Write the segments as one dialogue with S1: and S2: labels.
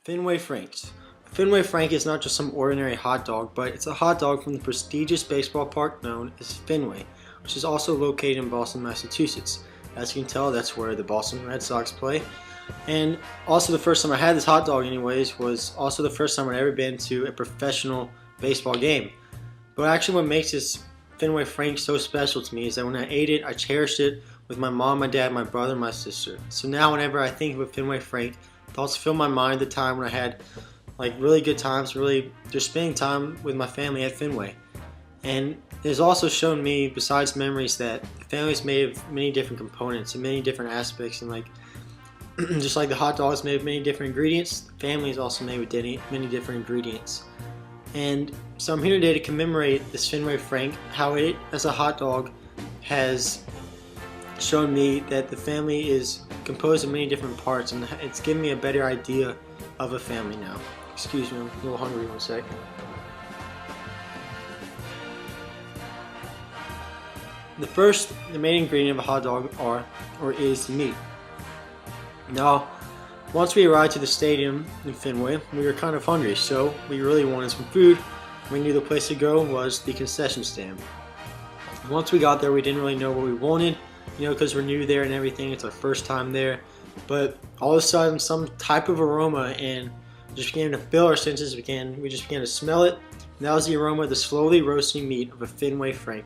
S1: Fenway Franks. A Fenway Frank is not just some ordinary hot dog, but it's a hot dog from the prestigious baseball park known as Fenway, which is also located in Boston, Massachusetts. As you can tell, that's where the Boston Red Sox play. And also the first time I had this hot dog anyways was also the first time I'd ever been to a professional baseball game. But actually what makes this Fenway Frank so special to me is that when I ate it, I cherished it with my mom, my dad, my brother, and my sister. So now whenever I think of a Fenway Frank, thoughts fill my mind the time when I had like really good times, really just spending time with my family at Fenway. And it has also shown me, besides memories, that the family is made of many different components and many different aspects, and like just like the hot dog is made of many different ingredients, the family is also made with many different ingredients. And so I'm here today to commemorate this Fenway Frank, how it, as a hot dog, has shown me that the family is composed of many different parts, and it's given me a better idea of a family now. Excuse me, I'm a little hungry, one sec. The main ingredient of a hot dog is meat. Now, once we arrived to the stadium in Fenway, we were kind of hungry, so we really wanted some food. We knew the place to go was the concession stand. Once we got there, we didn't really know what we wanted, because we're new there and everything. It's our first time there. But all of a sudden, some type of aroma and just began to fill our senses. We just began to smell it. And that was the aroma of the slowly roasting meat of a Fenway Frank.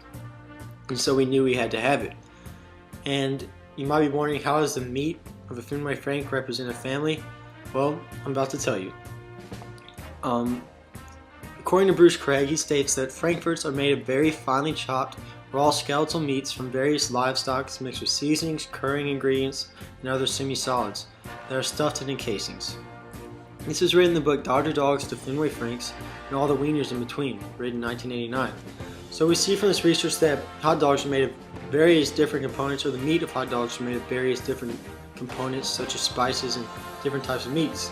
S1: And so we knew we had to have it. And you might be wondering, how does the meat of a Fenway Frank represent a family? Well, I'm about to tell you. According to Bruce Craig, he states that Frankfurts are made of very finely chopped, raw skeletal meats from various livestock mixed with seasonings, curing ingredients, and other semi-solids that are stuffed in casings. This is written in the book Dr. Dogs to Fenway Franks and All the Wieners in Between, written in 1989. So we see from this research that hot dogs are made of various different components, or the meat of hot dogs are made of various different components such as spices and different types of meats.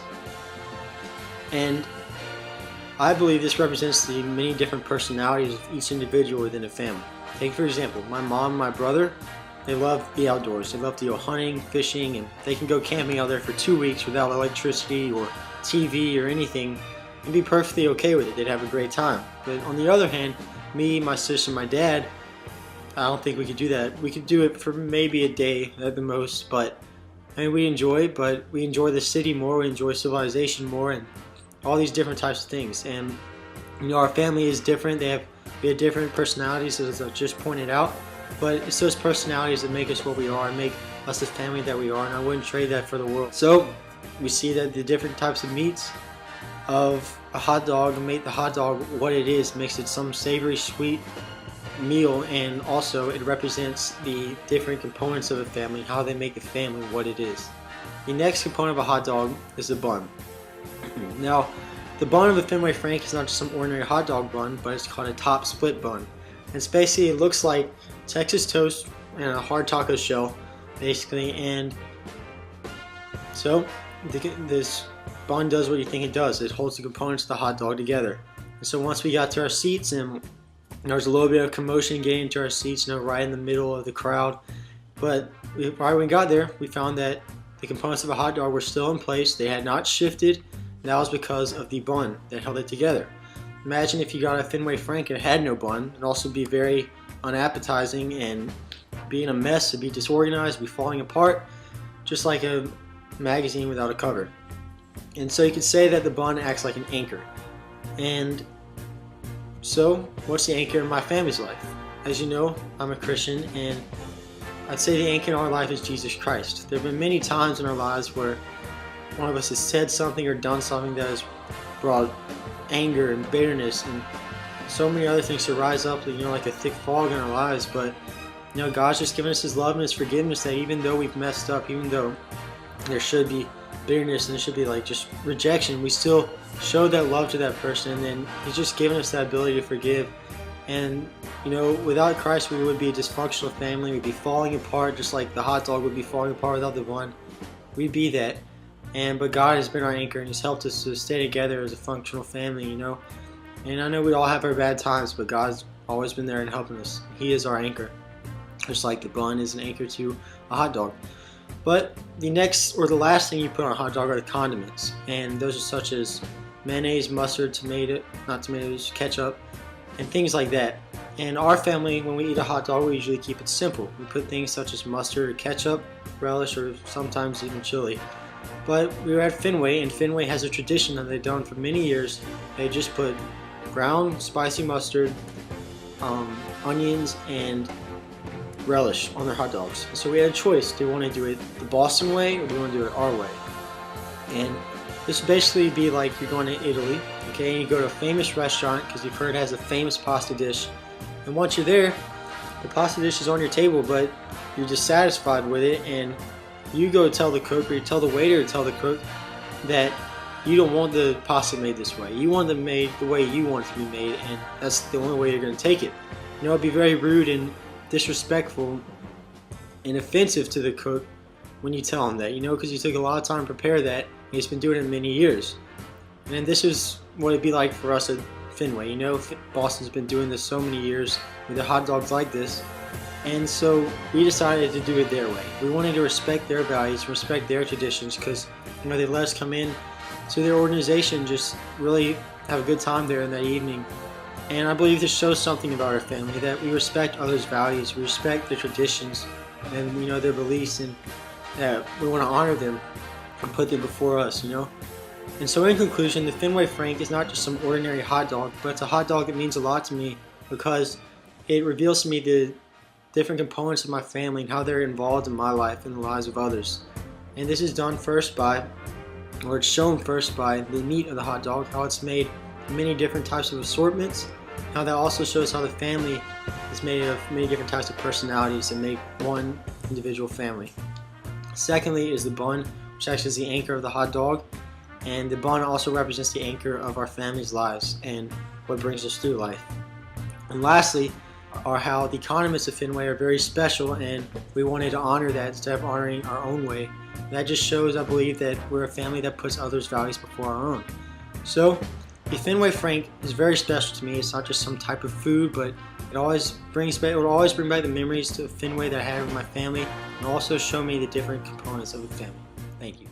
S1: And I believe this represents the many different personalities of each individual within a family. Take for example, my mom and my brother, they love the outdoors. They love to go hunting, fishing, and they can go camping out there for 2 weeks without electricity or TV or anything and be perfectly okay with it. They'd have a great time. But on the other hand, me, my sister, my dad, I don't think we could do that. We could do it for maybe a day at the most, but I mean, we enjoy it, but we enjoy the city more, we enjoy civilization more, and all these different types of things. And our family is different. We have different personalities, as I just pointed out, but it's those personalities that make us what we are and make us the family that we are, and I wouldn't trade that for the world. So we see that the different types of meats of a hot dog make the hot dog what it is, makes it some savory, sweet meal, and also it represents the different components of a family, how they make the family what it is. The next component of a hot dog is the bun. Now, the bun of a Fenway Frank is not just some ordinary hot dog bun, but it's called a top split bun. And it's basically, it looks like Texas toast and a hard taco shell, basically. And so this bun does what you think it does. It holds the components of the hot dog together. And so once we got to our seats, and there was a little bit of commotion getting into our seats, right in the middle of the crowd. But right when we got there, we found that the components of a hot dog were still in place. They had not shifted. And that was because of the bun that held it together. Imagine if you got a Fenway Frank and it had no bun. It'd also be very unappetizing and be in a mess. It'd be disorganized, be falling apart, just like a magazine without a cover. And so you could say that the bun acts like an anchor. And so, what's the anchor in my family's life? As you know, I'm a Christian, and I'd say the anchor in our life is Jesus Christ. There have been many times in our lives where one of us has said something or done something that has brought anger and bitterness and so many other things to rise up, like a thick fog in our lives. But God's just given us His love and His forgiveness, that even though we've messed up, even though there should be bitterness and there should be just rejection, we still show that love to that person, and then He's just given us that ability to forgive. And without Christ, we would be a dysfunctional family. We'd be falling apart, just like the hot dog would be falling apart without the bun. We'd be that. But God has been our anchor, and He's helped us to stay together as a functional family, And I know we all have our bad times, but God's always been there and helping us. He is our anchor, just like the bun is an anchor to a hot dog. But the next or the last thing you put on a hot dog are the condiments, and those are such as mayonnaise, mustard, ketchup, and things like that. And our family, when we eat a hot dog, we usually keep it simple. We put things such as mustard or ketchup, relish, or sometimes even chili. But we were at Fenway, and Fenway has a tradition that they've done for many years. They just put ground spicy mustard, onions, and relish on their hot dogs. So we had a choice. Do we want to do it the Boston way, or do we want to do it our way? And this would basically be like you're going to Italy, okay, and you go to a famous restaurant because you've heard it has a famous pasta dish. And once you're there, the pasta dish is on your table, but you're dissatisfied with it, and you go tell the cook, or you tell the waiter, or tell the cook that you don't want the pasta made this way. You want it made the way you want it to be made, and that's the only way you're going to take it. You know, it'd be very rude and disrespectful and offensive to the cook when you tell him that, you know, because you took a lot of time to prepare that, and he's been doing it many years. And this is what it'd be like for us at Fenway. You know, Boston's been doing this so many years with the hot dogs like this, and so we decided to do it their way. We wanted to respect their values, respect their traditions, because, you know, they let us come in to their organization, just really have a good time there in that evening. And I believe this shows something about our family, that we respect others' values, we respect their traditions, and, you know, their beliefs, and that we want to honor them and put them before us, you know. And so in conclusion, the Fenway Frank is not just some ordinary hot dog, but it's a hot dog that means a lot to me because it reveals to me the different components of my family and how they're involved in my life and the lives of others. And this is done first by, or it's shown first by, the meat of the hot dog, how it's made in many different types of assortments, how that also shows how the family is made of many different types of personalities that make one individual family. Secondly is the bun, which actually is the anchor of the hot dog, and the bun also represents the anchor of our family's lives and what brings us through life. And lastly are how the condiments of Fenway are very special, and we wanted to honor that instead of honoring our own way. That just shows, I believe, that we're a family that puts others' values before our own. So the Fenway Frank is very special to me. It's not just some type of food, but it will always bring back the memories to Fenway that I had with my family, and also show me the different components of the family. Thank you.